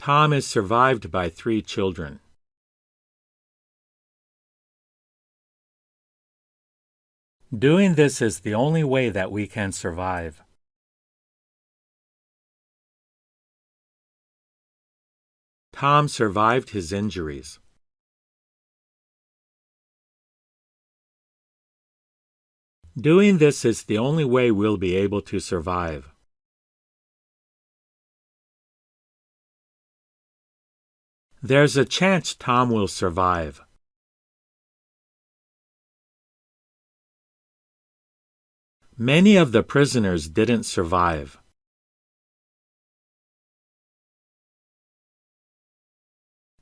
Tom is survived by 3 children. Doing this is the only way that we can survive. Tom survived his injuries. Doing this is the only way we'll be able to survive. There's a chance Tom will survive. Many of the prisoners didn't survive.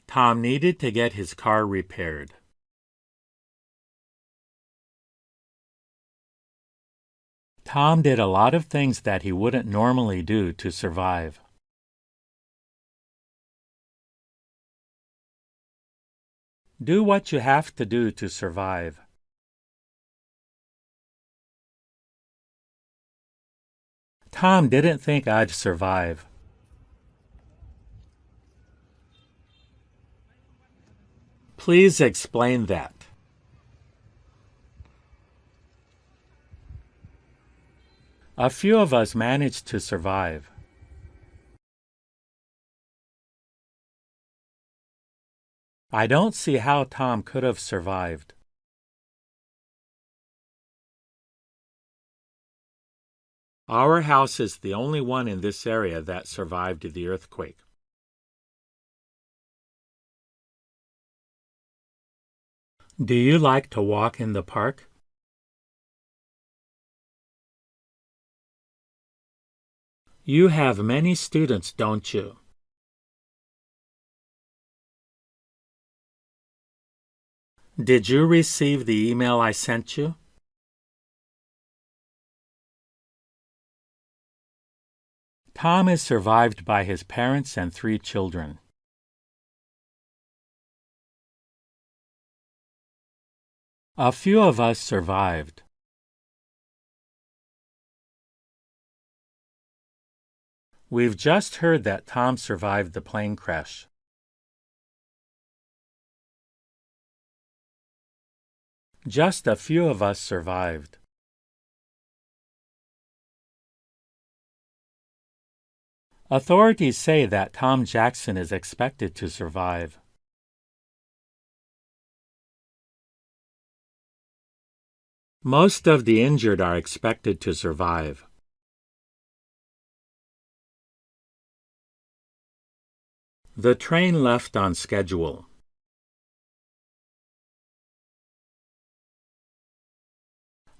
Tom needed to get his car repaired. Tom did a lot of things that he wouldn't normally do to survive. Do what you have to do to survive. Tom didn't think I'd survive. Please explain that. A few of us managed to survive. I don't see how Tom could have survived. Our house is the only one in this area that survived the earthquake. Do you like to walk in the park? You have many students, don't you? Did you receive the email I sent you? Tom is survived by his parents and 3 children. A few of us survived. We've just heard that Tom survived the plane crash. Just a few of us survived. Authorities say that Tom Jackson is expected to survive. Most of the injured are expected to survive. The train left on schedule.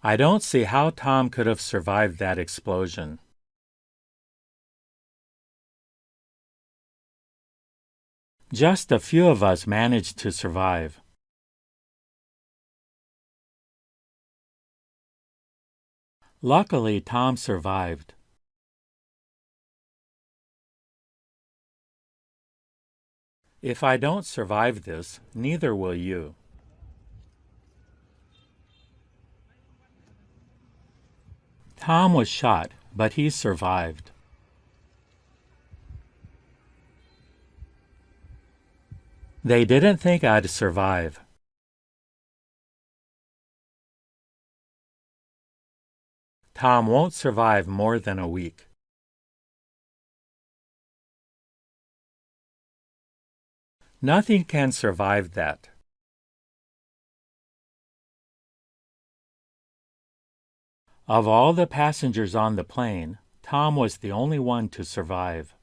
I don't see how Tom could have survived that explosion. Just a few of us managed to survive. Luckily, Tom survived. If I don't survive this, neither will you. Tom was shot, but he survived. They didn't think I'd survive. Tom won't survive more than a week. Nothing can survive that. Of all the passengers on the plane, Tom was the only one to survive.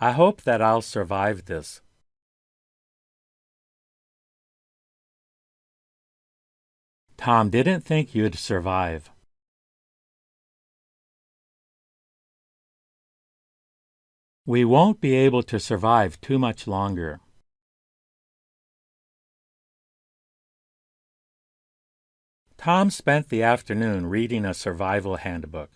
I hope that I'll survive this. Tom didn't think you'd survive. We won't be able to survive too much longer. Tom spent the afternoon reading a survival handbook.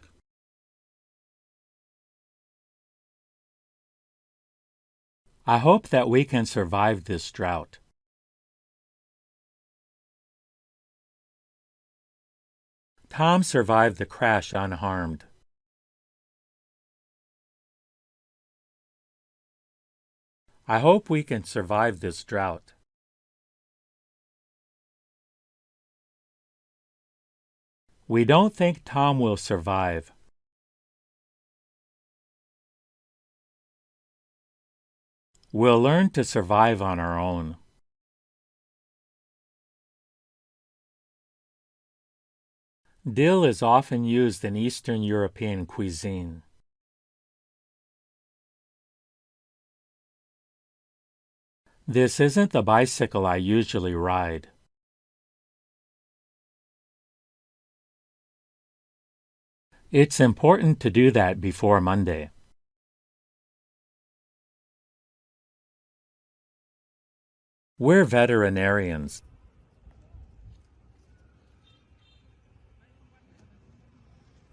I hope that we can survive this drought. Tom survived the crash unharmed. I hope we can survive this drought. We don't think Tom will survive. We'll learn to survive on our own. Dill is often used in Eastern European cuisine. This isn't the bicycle I usually ride. It's important to do that before Monday. We're veterinarians.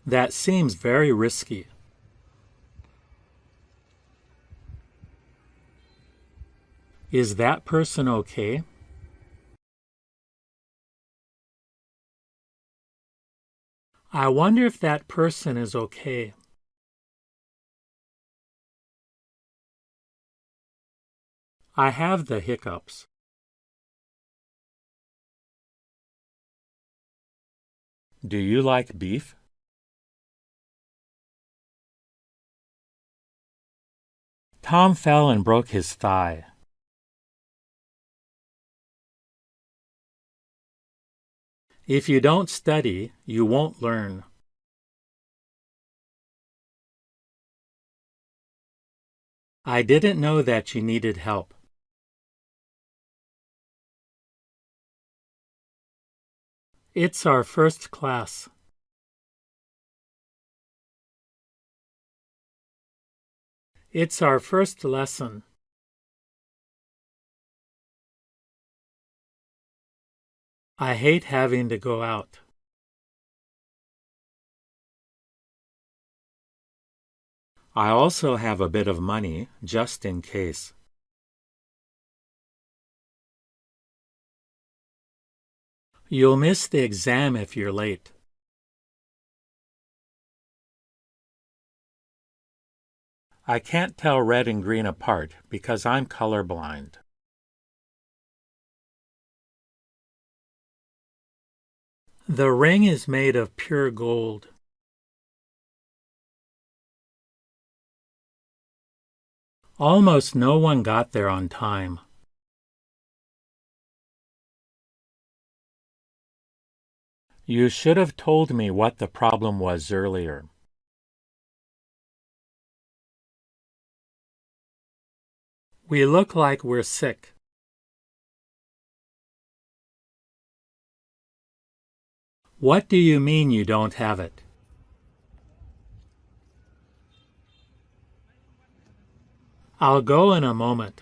That seems very risky. Is that person okay? I wonder if that person is okay. I have the hiccups. Do you like beef? Tom fell and broke his thigh. If you don't study, you won't learn. I didn't know that you needed help. It's our first class. It's our first lesson. I hate having to go out. I also have a bit of money, just in case. You'll miss the exam if you're late. I can't tell red and green apart because I'm colorblind. The ring is made of pure gold. Almost no one got there on time. You should have told me what the problem was earlier. We look like we're sick. What do you mean you don't have it? I'll go in a moment.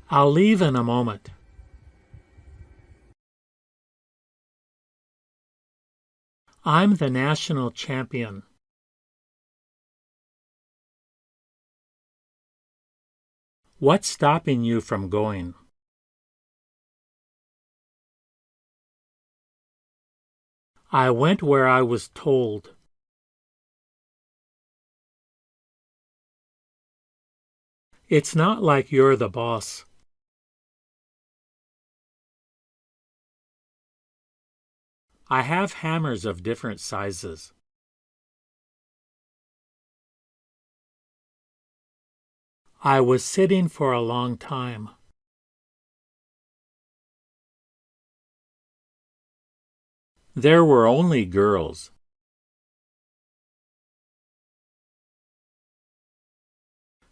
I'll leave in a moment. I'm the national champion. What's stopping you from going? I went where I was told. It's not like you're the boss. I have hammers of different sizes. I was sitting for a long time. There were only girls.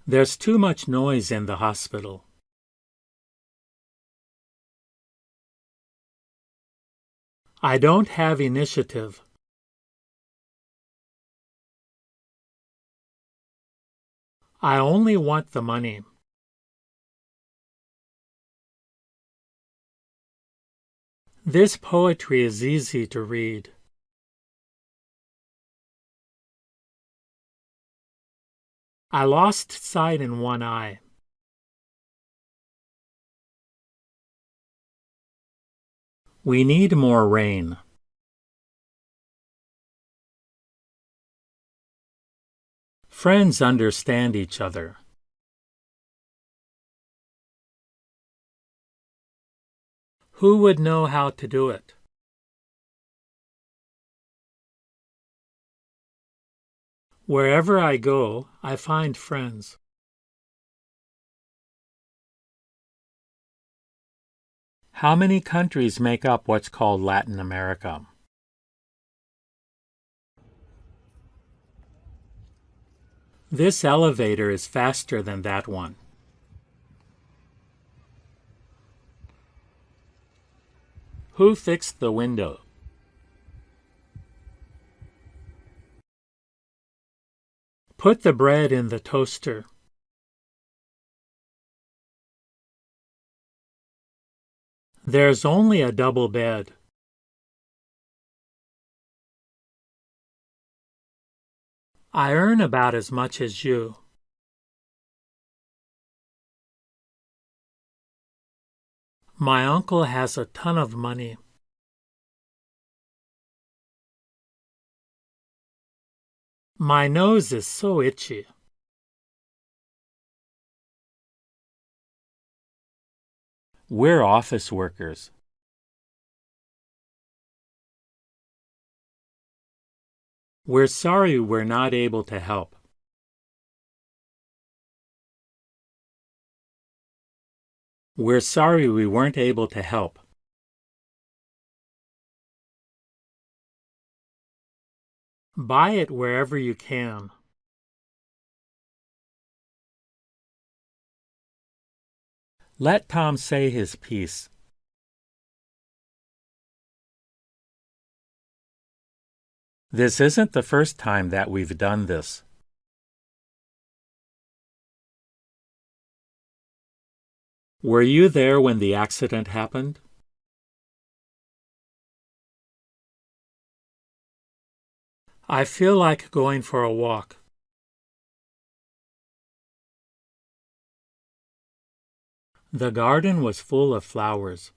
There's too much noise in the hospital. I don't have initiative. I only want the money. This poetry is easy to read. I lost sight in one eye. We need more rain. Friends understand each other. Who would know how to do it? Wherever I go, I find friends. How many countries make up what's called Latin America? This elevator is faster than that one. Who fixed the window? Put the bread in the toaster. There's only a double bed. I earn about as much as you. My uncle has a ton of money. My nose is so itchy. We're office workers. We're sorry we're not able to help. We're sorry we weren't able to help. Buy it wherever you can. Let Tom say his piece. This isn't the first time that we've done this. Were you there when the accident happened? I feel like going for a walk. The garden was full of flowers.